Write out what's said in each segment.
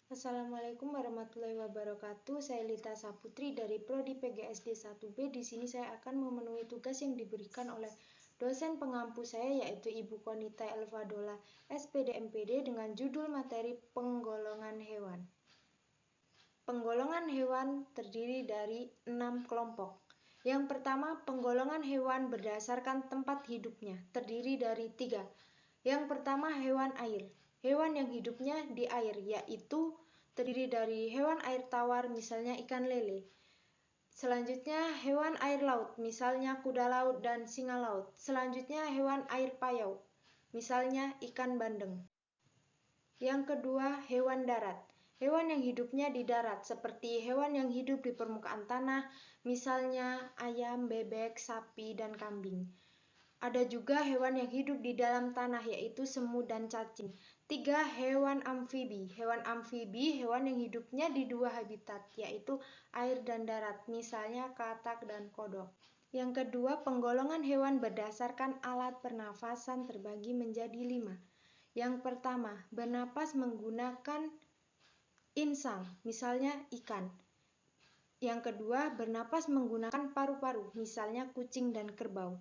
Assalamualaikum warahmatullahi wabarakatuh. Saya Lita Saputri dari Prodi PGSD 1B. Di sini saya akan memenuhi tugas yang diberikan oleh dosen pengampu saya, yaitu Ibu Konita Elvadola, SPD MPD, dengan judul materi penggolongan hewan. Penggolongan hewan terdiri dari 6 kelompok. Yang pertama, penggolongan hewan berdasarkan tempat hidupnya, terdiri dari 3. Yang pertama, hewan air. Hewan yang hidupnya di air, yaitu terdiri dari hewan air tawar, misalnya ikan lele. Selanjutnya, hewan air laut, misalnya kuda laut dan singa laut. Selanjutnya, hewan air payau, misalnya ikan bandeng. Yang kedua, hewan darat. Hewan yang hidupnya di darat, seperti hewan yang hidup di permukaan tanah, misalnya ayam, bebek, sapi, dan kambing. Ada juga hewan yang hidup di dalam tanah, yaitu semut dan cacing. 3. Hewan amfibi. Hewan amfibi, hewan yang hidupnya di 2 habitat, yaitu air dan darat, misalnya katak dan kodok. Yang kedua, penggolongan hewan berdasarkan alat pernafasan terbagi menjadi 5. Yang pertama, bernapas menggunakan insang, misalnya ikan. Yang kedua, bernapas menggunakan paru-paru, misalnya kucing dan kerbau.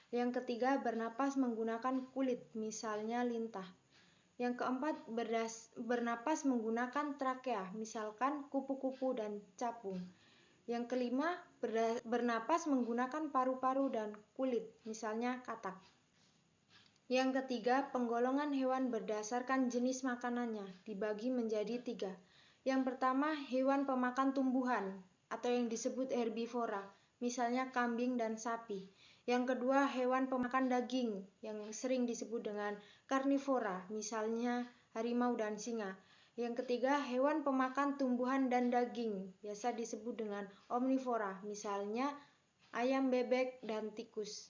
Yang ketiga, bernapas menggunakan kulit, misalnya lintah. Yang keempat, bernapas menggunakan trakea, misalkan kupu-kupu dan capung. Yang kelima, bernapas menggunakan paru-paru dan kulit, misalnya katak. Yang ketiga, penggolongan hewan berdasarkan jenis makanannya dibagi menjadi 3. Yang pertama, hewan pemakan tumbuhan atau yang disebut herbivora, misalnya kambing dan sapi. Yang kedua, hewan pemakan daging yang sering disebut dengan karnivora, misalnya harimau dan singa. Yang ketiga, hewan pemakan tumbuhan dan daging, biasa disebut dengan omnivora, misalnya ayam, bebek, dan tikus.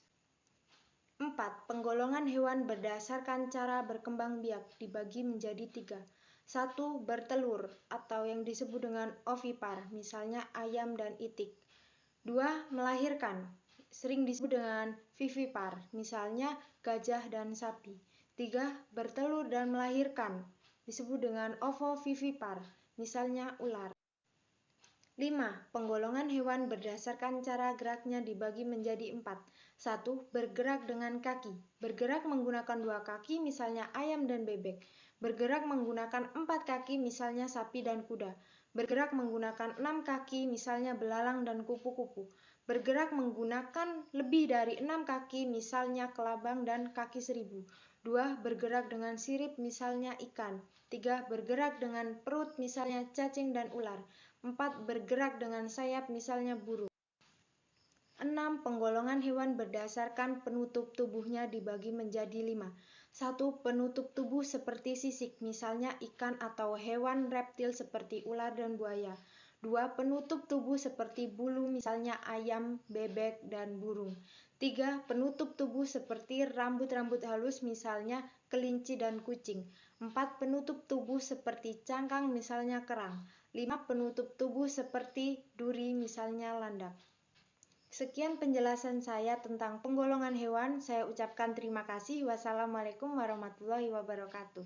4. Penggolongan hewan berdasarkan cara berkembang biak dibagi menjadi 3. 1. Bertelur atau yang disebut dengan ovipar, misalnya ayam dan itik. 2. Melahirkan, sering disebut dengan vivipar, misalnya gajah dan sapi. 3. Bertelur dan melahirkan, disebut dengan ovovivipar, misalnya ular. 5. Penggolongan hewan berdasarkan cara geraknya dibagi menjadi 4. 1. Bergerak dengan kaki. Bergerak menggunakan 2 kaki, misalnya ayam dan bebek. Bergerak menggunakan 4 kaki, misalnya sapi dan kuda. Bergerak menggunakan 6 kaki, misalnya belalang dan kupu-kupu. Bergerak menggunakan lebih dari 6 kaki, misalnya kelabang dan kaki seribu. 2. Bergerak dengan sirip, misalnya ikan. 3. Bergerak dengan perut, misalnya cacing dan ular. 4. Bergerak dengan sayap, misalnya burung. 6. Penggolongan hewan berdasarkan penutup tubuhnya dibagi menjadi 5. 1. Penutup tubuh seperti sisik, misalnya ikan atau hewan reptil seperti ular dan buaya. 2. Penutup tubuh seperti bulu, misalnya ayam, bebek, dan burung. 3. Penutup tubuh seperti rambut-rambut halus, misalnya kelinci dan kucing. 4. Penutup tubuh seperti cangkang, misalnya kerang. 5. Penutup tubuh seperti duri, misalnya landak. Sekian penjelasan saya tentang penggolongan hewan. Saya ucapkan terima kasih. Wassalamualaikum warahmatullahi wabarakatuh.